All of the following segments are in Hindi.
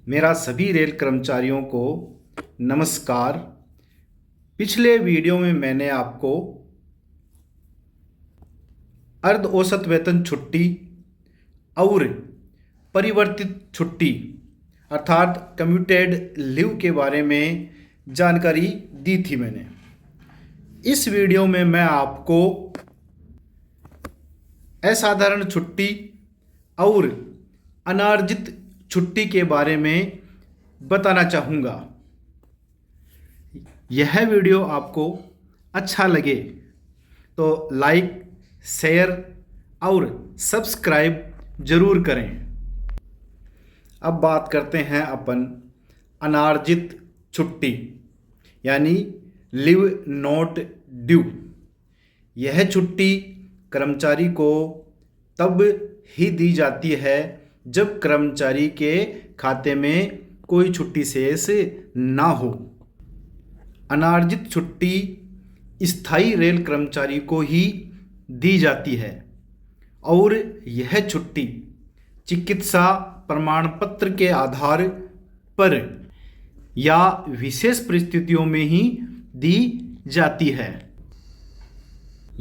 मेरा सभी रेल कर्मचारियों को नमस्कार। पिछले वीडियो में मैंने आपको अर्ध औसत वेतन छुट्टी और परिवर्तित छुट्टी अर्थात कम्यूटेड लीव के बारे में जानकारी दी थी। मैंने इस वीडियो में मैं आपको असाधारण छुट्टी और अनार्जित छुट्टी के बारे में बताना चाहूँगा। यह वीडियो आपको अच्छा लगे तो लाइक, शेयर और सब्सक्राइब ज़रूर करें। अब बात करते हैं अपन अनार्जित छुट्टी यानी लीव नॉट ड्यू। यह छुट्टी कर्मचारी को तब ही दी जाती है जब कर्मचारी के खाते में कोई छुट्टी शेष ना हो। अनार्जित छुट्टी स्थायी रेल कर्मचारी को ही दी जाती है और यह छुट्टी चिकित्सा प्रमाण पत्र के आधार पर या विशेष परिस्थितियों में ही दी जाती है।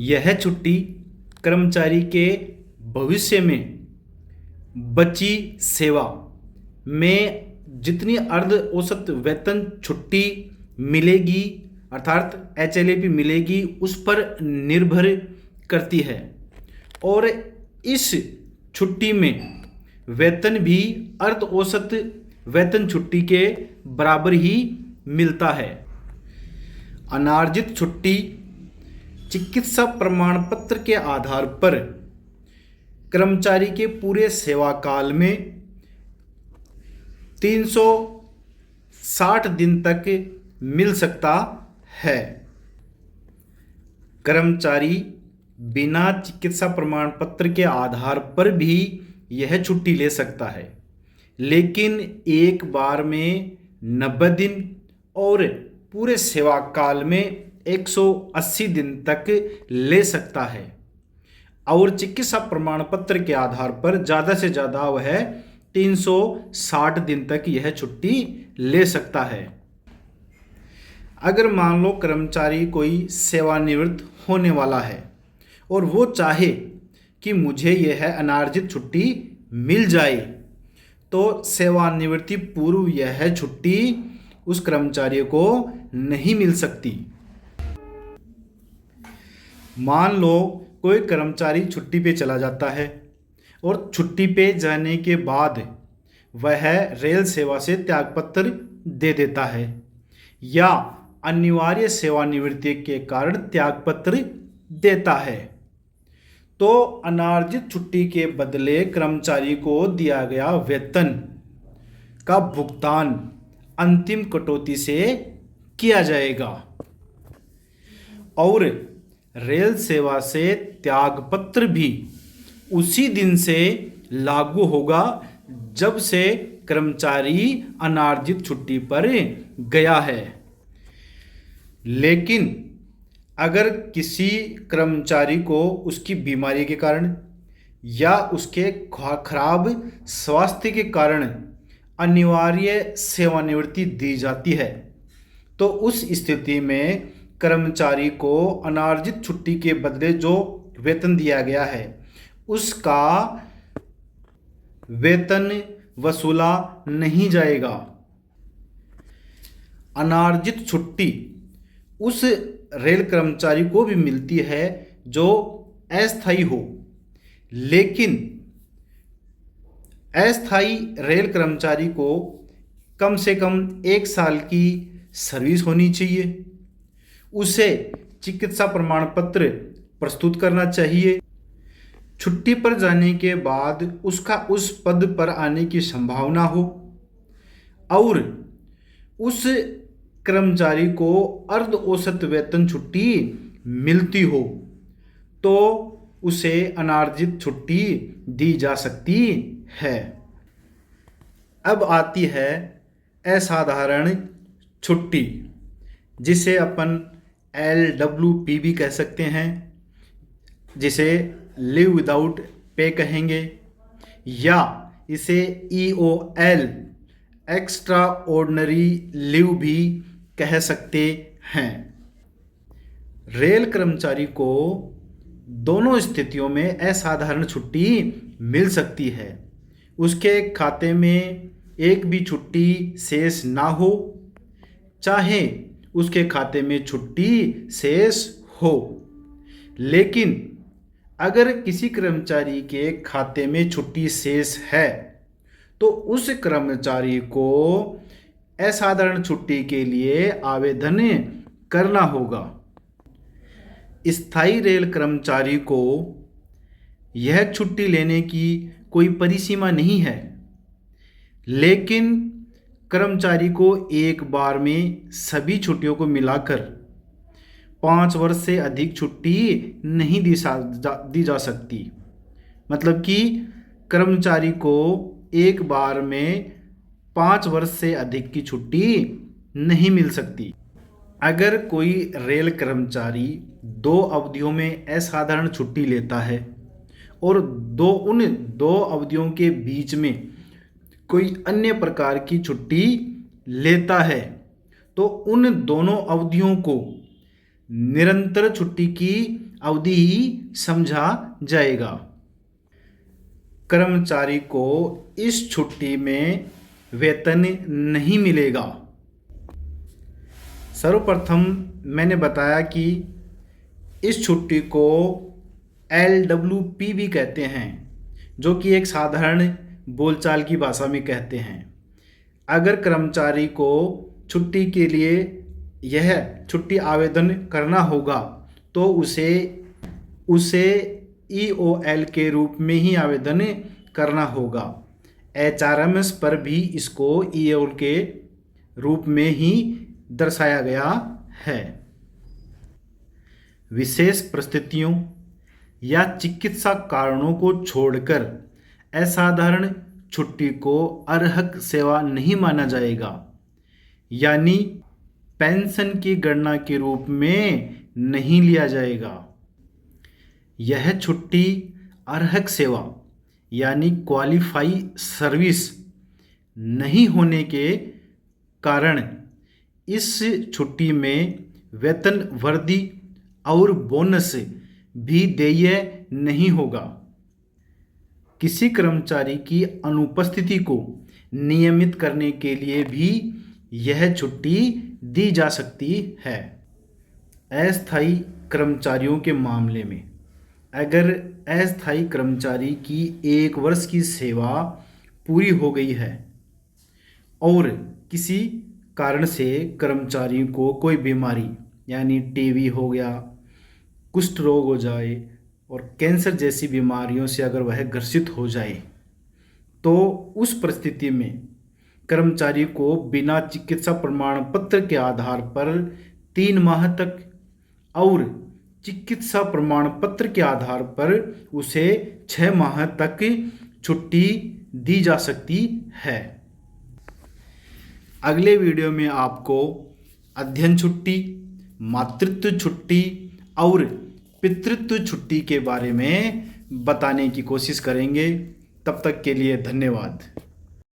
यह छुट्टी कर्मचारी के भविष्य में बची सेवा में जितनी अर्ध औसत वेतन छुट्टी मिलेगी अर्थात HLAP मिलेगी उस पर निर्भर करती है और इस छुट्टी में वेतन भी अर्ध औसत वेतन छुट्टी के बराबर ही मिलता है। अनार्जित छुट्टी चिकित्सा प्रमाण पत्र के आधार पर कर्मचारी के पूरे सेवा काल में 360 दिन तक मिल सकता है। कर्मचारी बिना चिकित्सा प्रमाण पत्र के आधार पर भी यह छुट्टी ले सकता है, लेकिन एक बार में 90 दिन और पूरे सेवा काल में 180 दिन तक ले सकता है और चिकित्सा प्रमाण पत्र के आधार पर ज़्यादा से ज़्यादा वह 360 दिन तक यह छुट्टी ले सकता है। अगर मान लो कर्मचारी कोई सेवानिवृत्त होने वाला है और वो चाहे कि मुझे यह अनार्जित छुट्टी मिल जाए, तो सेवानिवृत्ति पूर्व यह छुट्टी उस कर्मचारी को नहीं मिल सकती। मान लो कोई कर्मचारी छुट्टी पे चला जाता है और छुट्टी पे जाने के बाद वह रेल सेवा से त्यागपत्र दे देता है या अनिवार्य सेवानिवृत्ति के कारण त्यागपत्र देता है, तो अनार्जित छुट्टी के बदले कर्मचारी को दिया गया वेतन का भुगतान अंतिम कटौती से किया जाएगा और रेल सेवा से त्यागपत्र भी उसी दिन से लागू होगा जब से कर्मचारी अनार्जित छुट्टी पर गया है। लेकिन अगर किसी कर्मचारी को उसकी बीमारी के कारण या उसके खराब स्वास्थ्य के कारण अनिवार्य सेवानिवृत्ति दी जाती है, तो उस स्थिति में कर्मचारी को अनार्जित छुट्टी के बदले जो वेतन दिया गया है उसका वेतन वसूला नहीं जाएगा। अनार्जित छुट्टी उस रेल कर्मचारी को भी मिलती है जो अस्थायी हो, लेकिन अस्थायी रेल कर्मचारी को कम से कम 1 साल की सर्विस होनी चाहिए, उसे चिकित्सा प्रमाण पत्र प्रस्तुत करना चाहिए, छुट्टी पर जाने के बाद उसका उस पद पर आने की संभावना हो और उस कर्मचारी को अर्ध औसत वेतन छुट्टी मिलती हो, तो उसे अनार्जित छुट्टी दी जा सकती है। अब आती है असाधारण छुट्टी, जिसे अपन LWP भी कह सकते हैं, जिसे लीव विदाउट पे कहेंगे, या इसे EOL एक्स्ट्रा ऑर्डिनरी लीव भी कह सकते हैं। रेल कर्मचारी को दोनों स्थितियों में असाधारण छुट्टी मिल सकती है। उसके खाते में एक भी छुट्टी शेष ना हो, चाहे उसके खाते में छुट्टी शेष हो। लेकिन अगर किसी कर्मचारी के खाते में छुट्टी शेष है तो उस कर्मचारी को असाधारण छुट्टी के लिए आवेदन करना होगा। स्थायी रेल कर्मचारी को यह छुट्टी लेने की कोई परिसीमा नहीं है, लेकिन कर्मचारी को एक बार में सभी छुट्टियों को मिलाकर 5 वर्ष से अधिक छुट्टी नहीं दी जा सकती। मतलब कि कर्मचारी को एक बार में 5 वर्ष से अधिक की छुट्टी नहीं मिल सकती। अगर कोई रेल कर्मचारी 2 अवधियों में असाधारण छुट्टी लेता है और उन 2 अवधियों के बीच में कोई अन्य प्रकार की छुट्टी लेता है तो उन दोनों अवधियों को निरंतर छुट्टी की अवधि ही समझा जाएगा। कर्मचारी को इस छुट्टी में वेतन नहीं मिलेगा। सर्वप्रथम मैंने बताया कि इस छुट्टी को LWP भी कहते हैं, जो कि एक साधारण बोलचाल की भाषा में कहते हैं। अगर कर्मचारी को छुट्टी के लिए यह छुट्टी आवेदन करना होगा तो उसे EOL के रूप में ही आवेदन करना होगा। HRMS पर भी इसको EOL के रूप में ही दर्शाया गया है। विशेष परिस्थितियों या चिकित्सा कारणों को छोड़कर असाधारण छुट्टी को अर्हक सेवा नहीं माना जाएगा, यानी पेंशन की गणना के रूप में नहीं लिया जाएगा। यह छुट्टी अर्हक सेवा यानी क्वालिफाई सर्विस नहीं होने के कारण इस छुट्टी में वेतन वृद्धि और बोनस भी देय नहीं होगा। किसी कर्मचारी की अनुपस्थिति को नियमित करने के लिए भी यह छुट्टी दी जा सकती है। अस्थायी कर्मचारियों के मामले में अगर अस्थायी कर्मचारी की 1 वर्ष की सेवा पूरी हो गई है और किसी कारण से कर्मचारी को कोई बीमारी यानी टीबी हो गया, कुष्ठ रोग हो जाए और कैंसर जैसी बीमारियों से अगर वह ग्रसित हो जाए तो उस परिस्थिति में कर्मचारी को बिना चिकित्सा प्रमाण पत्र के आधार पर 3 माह तक और चिकित्सा प्रमाण पत्र के आधार पर उसे 6 माह तक छुट्टी दी जा सकती है। अगले वीडियो में आपको अध्ययन छुट्टी, मातृत्व छुट्टी और पितृत्व छुट्टी के बारे में बताने की कोशिश करेंगे। तब तक के लिए धन्यवाद।